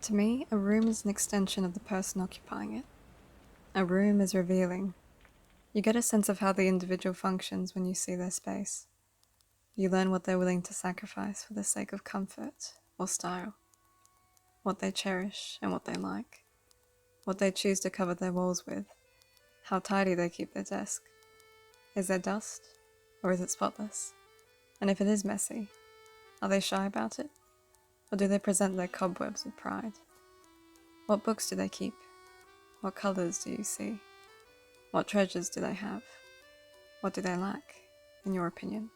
To me, a room is an extension of the person occupying it. A room is revealing. You get a sense of how the individual functions when you see their space. You learn what they're willing to sacrifice for the sake of comfort or style, what they cherish and what they like, what they choose to cover their walls with, how tidy they keep their desk. Is there dust, or is it spotless? And if it is messy, are they shy about it? Or do they present their cobwebs with pride? What books do they keep? What colours do you see? What treasures do they have? What do they lack, in your opinion?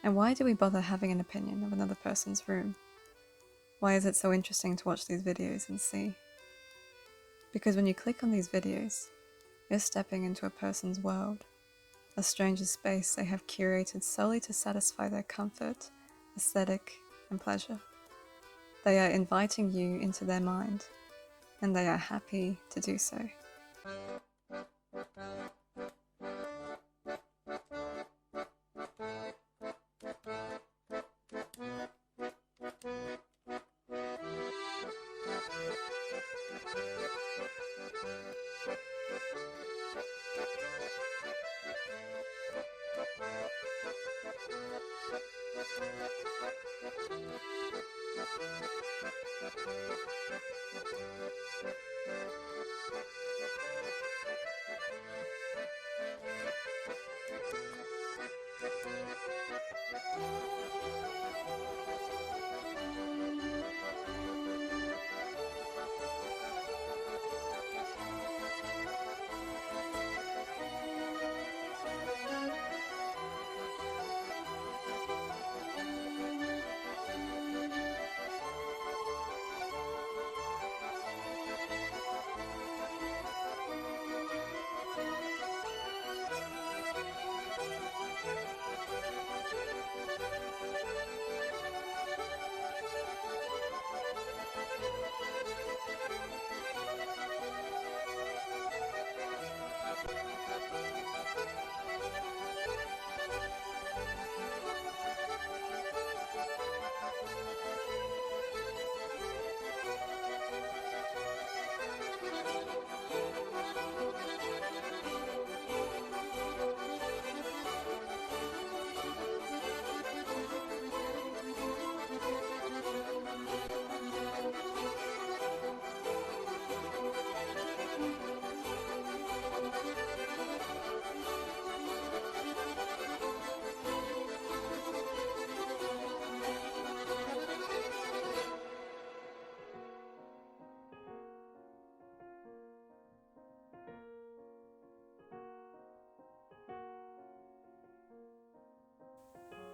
And why do we bother having an opinion of another person's room? Why is it so interesting to watch these videos and see? Because when you click on these videos, you're stepping into a person's world, a stranger's space they have curated solely to satisfy their comfort, aesthetic, and pleasure. They are inviting you into their mind, and they are happy to do so.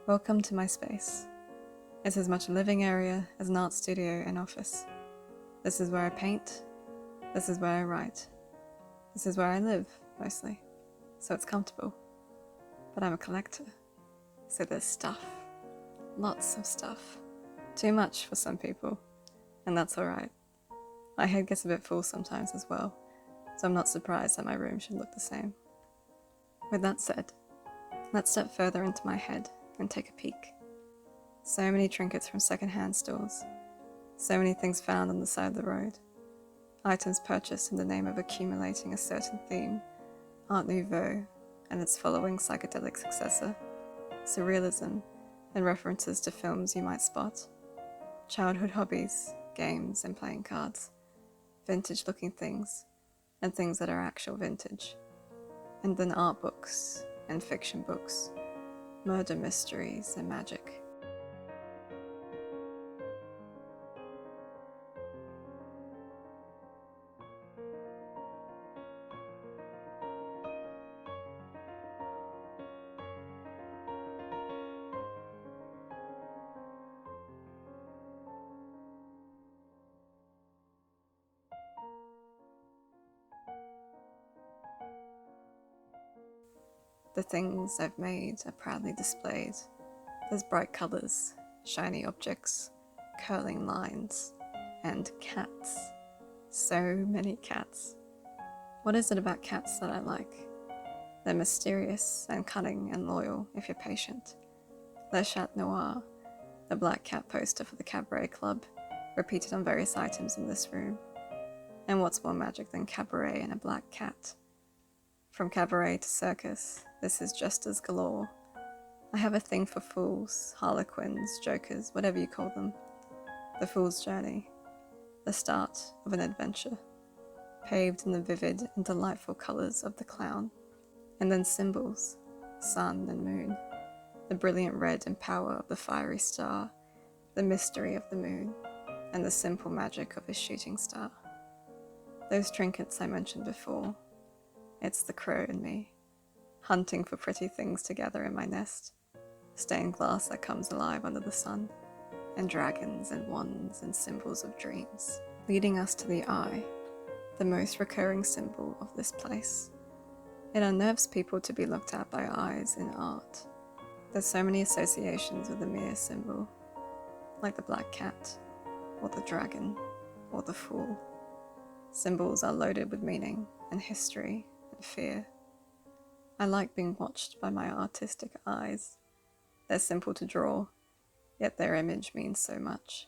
Welcome to my space. It's as much a living area as an art studio and office. This is where I paint. This is where I write. This is where I live, mostly, so it's comfortable. But I'm a collector, so there's stuff. Lots of stuff. Too much for some people, and that's alright. My head gets a bit full sometimes as well, so I'm not surprised that my room should look the same. With that said, let's step further into my head and take a peek. So many trinkets from second-hand stores, so many things found on the side of the road, items purchased in the name of accumulating a certain theme, Art Nouveau and its following psychedelic successor, surrealism, and references to films you might spot, childhood hobbies, games and playing cards, vintage-looking things, and things that are actual vintage, and then art books and fiction books, murder mysteries and magic. The things I've made are proudly displayed. There's bright colours, shiny objects, curling lines, and cats. So many cats. What is it about cats that I like? They're mysterious and cunning and loyal if you're patient. Le Chat Noir, the black cat poster for the Cabaret Club, repeated on various items in this room. And what's more magic than cabaret and a black cat? From cabaret to circus, this is just as galore. I have a thing for fools, harlequins, jokers, whatever you call them. The fool's journey, the start of an adventure, paved in the vivid and delightful colours of the clown. And then symbols, sun and moon, the brilliant red and power of the fiery star, the mystery of the moon, and the simple magic of his shooting star. Those trinkets I mentioned before, it's the crow in me, hunting for pretty things to gather in my nest, stained glass that comes alive under the sun, and dragons and wands and symbols of dreams, leading us to the eye, the most recurring symbol of this place. It unnerves people to be looked at by eyes in art. There's so many associations with the mere symbol, like the black cat, or the dragon, or the fool. Symbols are loaded with meaning and history and fear. I like being watched by my artistic eyes. They're simple to draw, yet their image means so much.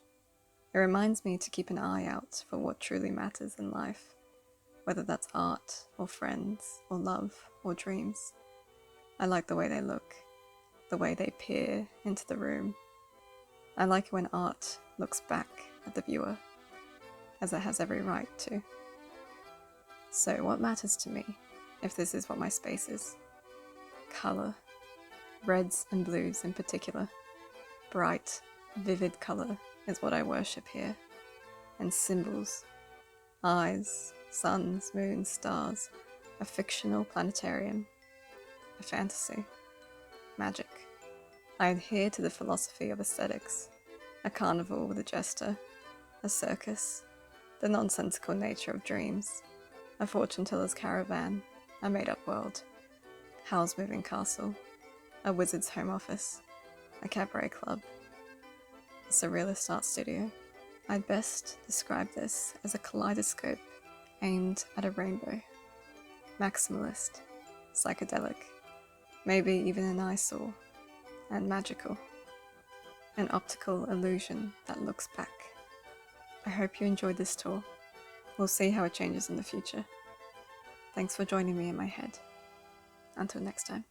It reminds me to keep an eye out for what truly matters in life, whether that's art, or friends, or love, or dreams. I like the way they look, the way they peer into the room. I like it when art looks back at the viewer, as it has every right to. So what matters to me, if this is what my space is? Colour. Reds and blues in particular. Bright, vivid colour is what I worship here. And symbols. Eyes, suns, moons, stars. A fictional planetarium. A fantasy. Magic. I adhere to the philosophy of aesthetics. A carnival with a jester. A circus. The nonsensical nature of dreams. A fortune teller's caravan. A made-up world. Howl's moving castle. A wizard's home office. A cabaret club. A surrealist art studio. I'd best describe this as a kaleidoscope aimed at a rainbow. Maximalist. Psychedelic. Maybe even an eyesore. And magical. An optical illusion that looks back. I hope you enjoyed this tour. We'll see how it changes in the future. Thanks for joining me in my head. Until next time.